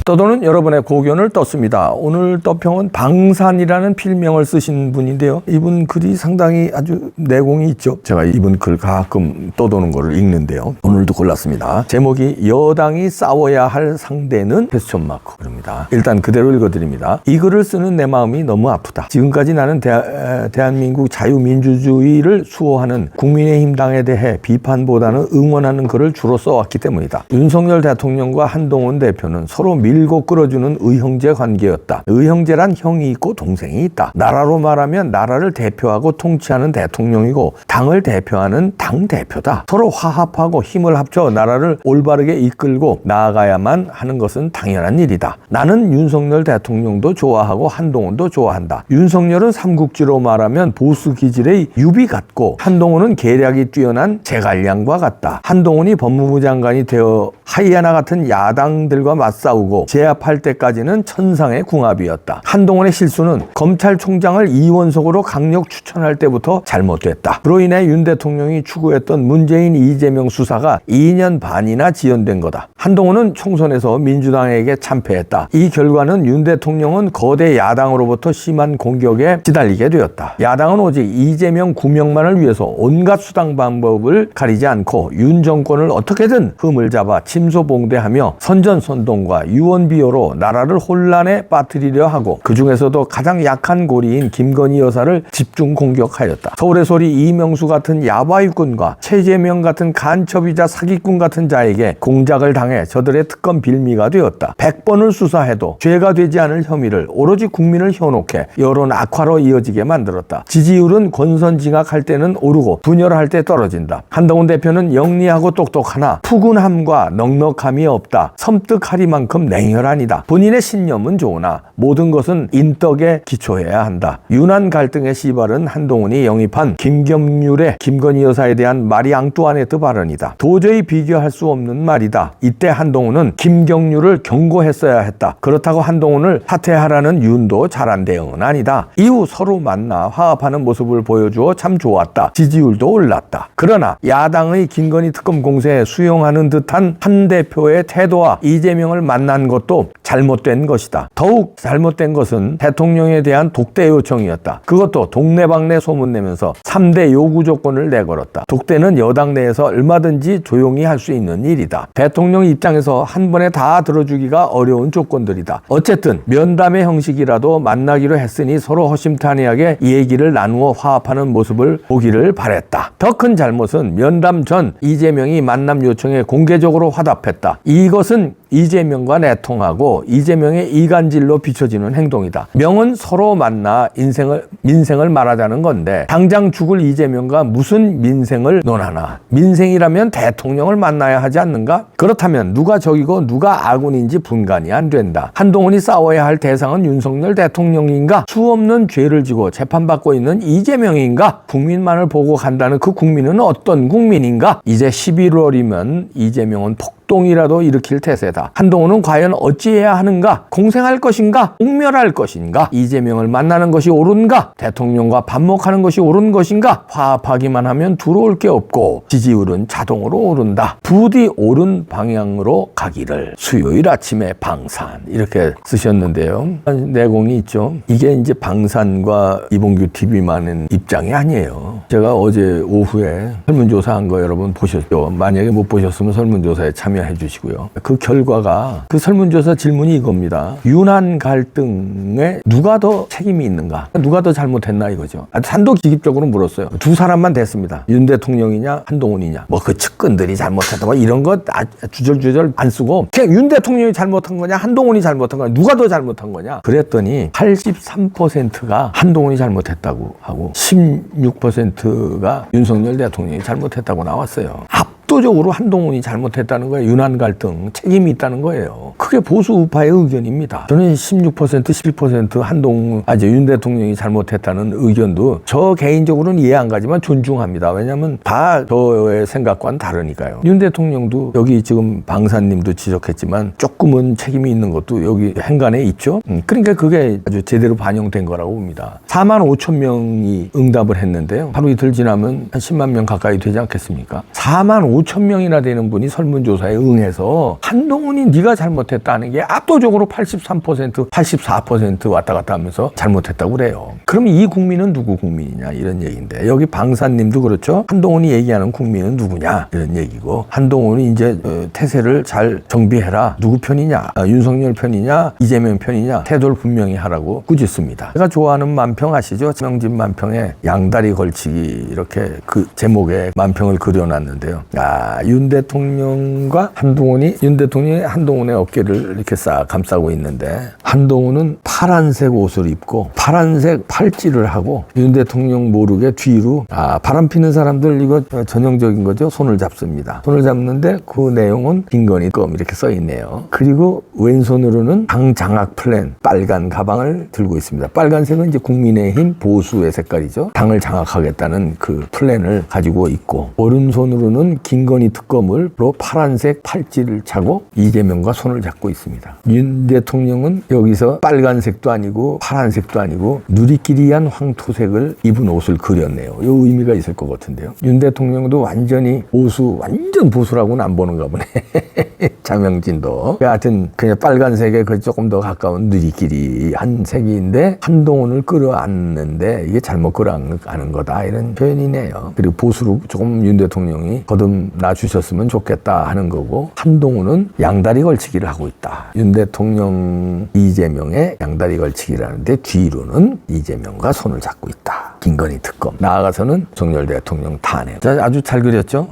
떠도는 여러분의 고견을 떴습니다. 오늘 떠평은 방산이라는 필명을 쓰신 분인데요. 이분 글이 상당히 아주 내공이 있죠. 제가 이분 글 가끔 떠도는 거를 읽는데요. 오늘도 골랐습니다. 제목이 여당이 싸워야 할 상대는 퀘스천 마크입니다. 일단 그대로 읽어드립니다. 이 글을 쓰는 내 마음이 너무 아프다. 지금까지 나는 대한민국 자유민주주의를 수호하는 국민의힘 당에 대해 비판보다는 응원하는 글을 주로 써왔기 때문이다. 윤석열 대통령과 한동훈 대표는 서로 밀고 끌어주는 의형제 관계였다. 의형제란 형이 있고 동생이 있다. 나라로 말하면 나라를 대표하고 통치하는 대통령이고 당을 대표하는 당대표다. 서로 화합하고 힘을 합쳐 나라를 올바르게 이끌고 나아가야만 하는 것은 당연한 일이다. 나는 윤석열 대통령도 좋아하고 한동훈도 좋아한다. 윤석열은 삼국지로 말하면 보수 기질의 유비 같고 한동훈은 계략이 뛰어난 제갈량과 같다. 한동훈이 법무부 장관이 되어 하이에나 같은 야당들과 맞싸우고 제압할 때까지는 천상의 궁합이었다. 한동훈의 실수는 검찰총장을 이원석으로 강력 추천할 때부터 잘못됐다. 그로 인해 윤 대통령이 추구했던 문재인 이재명 수사가 2년 반이나 지연된 거다. 한동훈은 총선에서 민주당에게 참패했다. 이 결과는 윤 대통령은 거대 야당으로부터 심한 공격에 시달리게 되었다. 야당은 오직 이재명 구명만을 위해서 온갖 수당 방법을 가리지 않고 윤 정권을 어떻게든 흠을 잡아 침소봉대하며 선전선동과 유언비어로 나라를 혼란에 빠뜨리려 하고 그 중에서도 가장 약한 고리인 김건희 여사를 집중 공격하였다. 서울의 소리 이명수 같은 야바위꾼과 최재명 같은 간첩이자 사기꾼 같은 자에게 공작을 당해 저들의 특검 빌미가 되었다. 100번을 수사해도 죄가 되지 않을 혐의를 오로지 국민을 현혹해 여론 악화로 이어지게 만들었다. 지지율은 권선징악할 때는 오르고 분열할 때 떨어진다. 한동훈 대표는 영리하고 똑똑하나 푸근함과 넉넉함이 없다. 섬뜩하리만큼 냉혈한이다. 본인의 신념은 좋으나 모든 것은 인덕에 기초해야 한다. 유난 갈등의 시발은 한동훈이 영입한 김경률의 김건희 여사에 대한 마리 앙뚜아네트 발언이다. 도저히 비교할 수 없는 말이다. 이때 한동훈은 김경률을 경고했어야 했다. 그렇다고 한동훈을 사퇴하라는 윤도 잘한 대응은 아니다. 이후 서로 만나 화합하는 모습을 보여주어 참 좋았다. 지지율도 올랐다. 그러나 야당의 김건희 특검 공세에 수용하는 듯한 한 대표의 태도와 이재명을 만난 것도 잘못된 것이다. 더욱 잘못된 것은 대통령에 대한 독대 요청이었다. 그것도 동네방네 소문내면서 3대 요구 조건을 내걸었다. 독대는 여당 내에서 얼마든지 조용히 할 수 있는 일이다. 대통령 입장에서 한 번에 다 들어주기가 어려운 조건들이다. 어쨌든 면담의 형식이라도 만나기로 했으니 서로 허심탄회하게 얘기를 나누어 화합하는 모습을 보기를 바랬다. 더 큰 잘못은 면담 전 이재명이 만남 요청에 공개적으로 화답했다. 이것은 이재명과 내통하고 이재명의 이간질로 비춰지는 행동이다. 명은 서로 만나 민생을 말하자는 건데 당장 죽을 이재명과 무슨 민생을 논하나. 민생이라면 대통령을 만나야 하지 않는가? 그렇다면 누가 적이고 누가 아군인지 분간이 안 된다. 한동훈이 싸워야 할 대상은 윤석열 대통령인가? 수없는 죄를 지고 재판받고 있는 이재명인가? 국민만을 보고 간다는 그 국민은 어떤 국민인가? 이제 11월이면 이재명은 폭동이라도 일으킬 태세다. 한동훈은 과연 어찌해야 하는가? 공생할 것인가? 옥멸할 것인가? 이재명을 만나는 것이 옳은가? 대통령과 반목하는 것이 옳은 것인가? 화합하기만 하면 두려울 게 없고 지지율은 자동으로 오른다. 부디 옳은 방향으로 가기를. 수요일 아침에 방산 이렇게 쓰셨는데요. 내공이 있죠. 이게 이제 방산과 이봉규 TV만의 입장이 아니에요. 제가 어제 오후에 설문조사한 거 여러분 보셨죠? 만약에 못 보셨으면 설문조사에 참여해 주시고요. 그 결과가 그 설문조사 질문이 이겁니다. 유난 갈등에 누가 더 책임이 있는가? 누가 더 잘못했나 이거죠. 단도직입적으로 물었어요. 두 사람만 됐습니다. 윤 대통령이냐 한동훈이냐. 뭐 그 측근들이 잘못했다 뭐 이런 거 주절주절 안 쓰고 그냥 윤 대통령이 잘못한 거냐 한동훈이 잘못한 거냐 누가 더 잘못한 거냐. 그랬더니 83%가 한동훈이 잘못했다고 하고 16%가 윤석열 대통령이 잘못했다고 나왔어요. 압도적으로 한동훈이 잘못했다는 거예요. 유난 갈등 책임이 있다는 거예요. 그게 보수 우파의 의견입니다. 저는 16% 11% 윤 대통령이 잘못했다는 의견도 저 개인적으로는 이해 안 가지만 존중합니다. 왜냐하면 다 저의 생각과는 다르니까요. 윤 대통령도 여기 지금 방사님도 지적했지만 조금은 책임이 있는 것도 여기 행간에 있죠. 그러니까 그게 아주 제대로 반영된 거라고 봅니다. 4만 5천 명이 응답을 했는데요. 하루 이틀 지나면 한 10만 명 가까이 되지 않겠습니까? 4만 5,000명이나 되는 분이 설문조사에 응해서 한동훈이 네가 잘못했다는 게 압도적으로 83%, 84% 왔다 갔다 하면서 잘못했다고 그래요. 그럼 이 국민은 누구 국민이냐 이런 얘기인데 여기 방사님도 그렇죠. 한동훈이 얘기하는 국민은 누구냐 이런 얘기고 한동훈이 이제 태세를 잘 정비해라. 누구 편이냐? 윤석열 편이냐? 이재명 편이냐? 태도를 분명히 하라고 꾸짖습니다. 제가 좋아하는 만평 아시죠? 명진 만평에 양다리 걸치기 이렇게 그 제목에 만평을 그려놨는데요. 윤 대통령과 윤 대통령이 한동훈의 어깨를 이렇게 싹 감싸고 있는데 한동훈은 파란색 옷을 입고 파란색 팔찌를 하고 윤 대통령 모르게 뒤로 바람 피는 사람들 이거 전형적인 거죠. 손을 잡습니다. 손을 잡는데 그 내용은 김건희 껌 이렇게 써 있네요. 그리고 왼손으로는 당 장악 플랜 빨간 가방을 들고 있습니다. 빨간색은 이제 국민의힘 보수의 색깔이죠. 당을 장악하겠다는 그 플랜을 가지고 있고 오른손으로는 김건희 특검으로 파란색 팔찌를 차고 이재명과 손을 잡고 있습니다. 윤 대통령은 여기서 빨간색도 아니고 파란색도 아니고 누리끼리한 황토색을 입은 옷을 그렸네요. 이 의미가 있을 것 같은데요. 윤 대통령도 완전 보수라고는 안 보는가 보네. 자명진도. 하여튼 그냥 빨간색에 조금 더 가까운 누리끼리한 색인데 한동훈을 끌어안는데 이게 잘못 끌어안는 거다 이런 표현이네요. 그리고 보수로 조금 윤 대통령이 거듭나 주셨으면 좋겠다 하는 거고 한동훈은 양다리 걸치기를 하고 있다. 윤 대통령 이재명의 양다리 걸치기를 하는데 뒤로는 이재명과 손을 잡고 있다. 김건희 특검. 나아가서는 윤석열 대통령 탄핵. 아주 잘 그렸죠?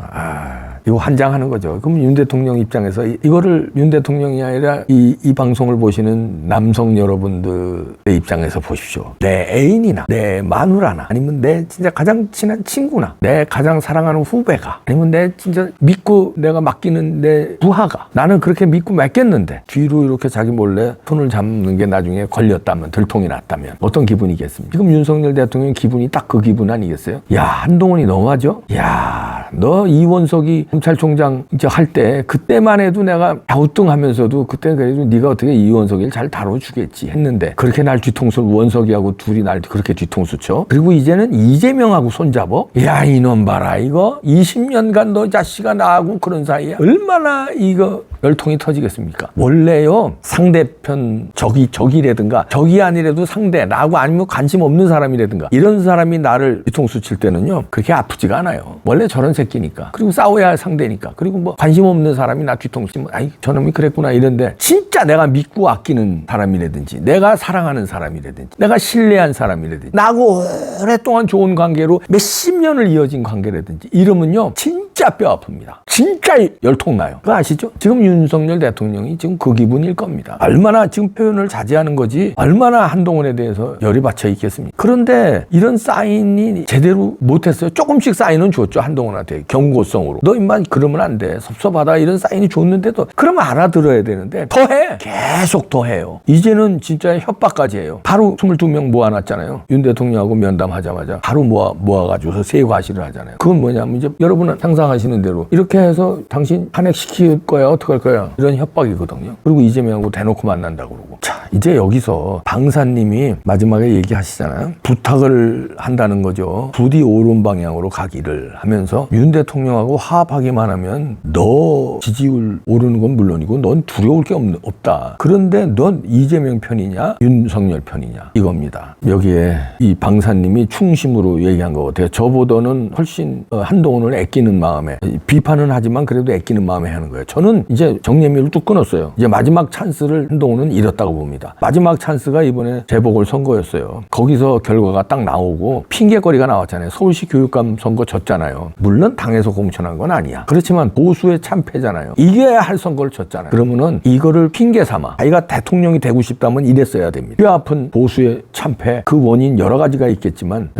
이거 환장하는 거죠. 그럼 윤 대통령 입장에서 이거를 윤 대통령이 아니라 이 방송을 보시는 남성 여러분들의 입장에서 보십시오. 내 애인이나 내 마누라나 아니면 내 진짜 가장 친한 친구나 내 가장 사랑하는 후배가 아니면 내 진짜 믿고 내가 맡기는 내 부하가 나는 그렇게 믿고 맡겼는데 뒤로 이렇게 자기 몰래 손을 잡는 게 나중에 걸렸다면 들통이 났다면 어떤 기분이겠습니까? 지금 윤석열 대통령 기분이 딱 그 기분 아니겠어요? 야 한동훈이 너무하죠? 야 너 이원석이 검찰총장 이제 할 때 그때만 해도 내가 갸우뚱하면서도 그때 그래도 네가 어떻게 이원석이를 잘 다뤄주겠지 했는데 그렇게 날 뒤통수를 원석이하고 둘이 날 그렇게 뒤통수 쳐. 그리고 이제는 이재명하고 손잡어. 야 이놈 봐라 이거 20년간 너 자식아 나하고 그런 사이에 얼마나 이거 열통이 터지겠습니까? 원래요 상대편 적이라든가 적이 아니라도 상대 나하고 아니면 관심 없는 사람이라든가 이런 사람이 나를 뒤통수 칠 때는요 그렇게 아프지가 않아요. 원래 저런 새끼니까. 그리고 싸워야 할 상대니까. 그리고 뭐 관심 없는 사람이 나 뒤통수 치면 아이 저놈이 그랬구나 이런데 진짜 내가 믿고 아끼는 사람이라든지 내가 사랑하는 사람이라든지 내가 신뢰한 사람이라든지 나하고 오랫동안 좋은 관계로 몇십 년을 이어진 관계라든지 이러면요 진짜 뼈 아픕니다. 진짜 열통 나요. 그거 아시죠? 지금 윤석열 대통령이 지금 그 기분일 겁니다. 얼마나 지금 표현을 자제하는 거지 얼마나 한동훈에 대해서 열이 받쳐 있겠습니까? 그런데 이런 사인이 제대로 못했어요. 조금씩 사인은 줬죠. 한동훈한테 경고성으로. 너 임마 그러면 안 돼. 섭섭하다 이런 사인이 줬는데도 그러면 알아들어야 되는데 더해. 계속 더해요. 이제는 진짜 협박까지 해요. 바로 22명 모아놨잖아요. 윤 대통령하고 면담하자마자 바로 모아가지고서 세과시를 하잖아요. 그건 뭐냐면 이제 여러분은 상상하시는 대로 이렇게 해서 당신 탄핵시킬 거야 어떡할 거야 이런 협박이거든요. 그리고 이재명하고 대놓고 만난다고 그러고. 자 이제 여기서 방사님이 마지막에 얘기하시잖아요. 부탁을 한다는 거죠. 부디 옳은 방향으로 가기를 하면서 윤 대통령하고 화합하기만 하면 너 지지율 오르는 건 물론이고 넌 두려울 게 없다. 그런데 넌 이재명 편이냐 윤석열 편이냐 이겁니다. 여기에 이 방사님이 충심으로 얘기한 거 같아요. 저보다는 훨씬 한동훈을 아끼는 마음에 비판은 하지만 그래도 아끼는 마음에 하는 거예요. 저는 이제 정례미를 뚝 끊었어요. 이제 마지막 찬스를 한동훈은 잃었다고 봅니다. 마지막 찬스가 이번에 재보궐선거였어요. 거기서 결과가 딱 나오고 핑계거리가 나왔잖아요. 서울시 교육감 선거 졌잖아요. 물론 당에서 공천한 건 아니야. 그렇지만 보수의 참패잖아요. 이겨야 할 선거를 졌잖아요. 그러면은 이거를 핑계 삼아 자기가 대통령이 되고 싶다면 이랬어야 됩니다. 뼈 아픈 보수의 참패 그 원인 여러 가지가 있겠지만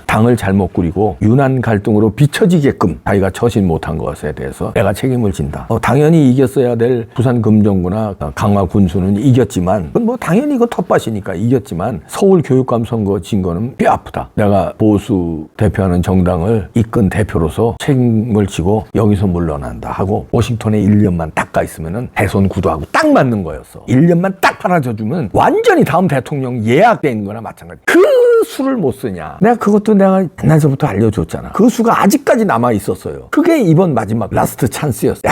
당을 잘못 꾸리고 유난 갈등으로 비춰지게끔 자기가 처신 못한 것에 대해서 내가 책임을 진다. 당연히 이겼어야 될 부산금정구나 강화 군수는 이겼지만 뭐 당연히 이거 텃밭이니까 이겼지만 서울 교육감 선거 진 거는 뼈 아프다. 내가 보수 대표하는 정당을 이끈 대표로서 책임을 지고 여기서 물러난다 하고 워싱턴에 1년만 딱 가 있으면은 대선 구도하고 딱 맞는 거였어. 1년만 딱 팔아줘주면 완전히 다음 대통령 예약돼 있는 거나 마찬가지. 그 수를 못 쓰냐. 내가 옛날서부터 알려줬잖아. 그 수가 아직까지 남아 있었어요. 그게 이번 마지막 라스트 찬스였어.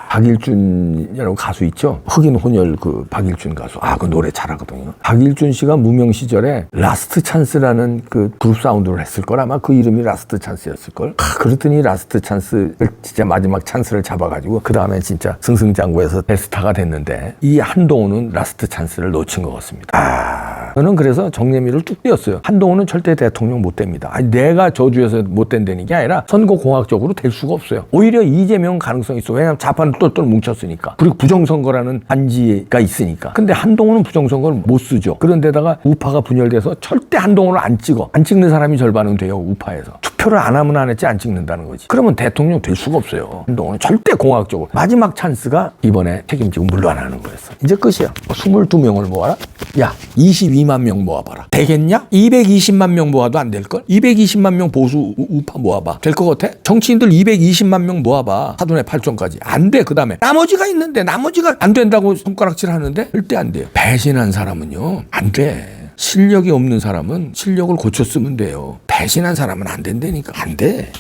박일준이라고 가수 있죠? 흑인 혼혈 그 박일준 가수. 그 노래 잘하거든요. 박일준 씨가 무명 시절에 라스트 찬스라는 그 그룹 사운드를 했을 걸. 아마 그 이름이 라스트 찬스였을 걸. 그랬더니 라스트 찬스를 진짜 마지막 찬스를 잡아가지고 그 다음에 진짜 승승장구해서 대스타가 됐는데 이 한동훈은 라스트 찬스를 놓친 것 같습니다. 저는 그래서 정례미를 뚝 띄었어요. 한동훈은 절대 대통령 못 됩니다. 내가 저주해서 못 된다는 게 아니라 선거공학적으로 될 수가 없어요. 오히려 이재명 가능성이 있어. 왜냐하면 좌파는 똘똘 뭉쳤으니까. 그리고 부정선거라는 반지가 있으니까. 근데 한동훈은 부정선거를 못 쓰죠. 그런데다가 우파가 분열돼서 절대 한동훈을 안 찍어. 안 찍는 사람이 절반은 돼요. 우파에서. 투표를 안 하면 안 했지 안 찍는다는 거지. 그러면 대통령 될 수가 없어요. 한동훈은 절대 공학적으로. 마지막 찬스가 이번에 책임지고 물러나는 거였어. 이제 끝이야. 22명을 모아라? 야, 22만 명 모아봐라. 되겠냐? 220만 명 모아도 안 될걸? 220만 명 보수 우파 모아봐. 될 것 같아? 정치인들 220만 명 모아봐. 사돈의 8종까지. 안 돼. 그 다음에 나머지가 있는데 나머지가 안 된다고 손가락질 하는데 절대 안 돼요. 배신한 사람은요. 안 돼. 실력이 없는 사람은 실력을 고쳐 쓰면 돼요. 배신한 사람은 안 된다니까. 안 돼.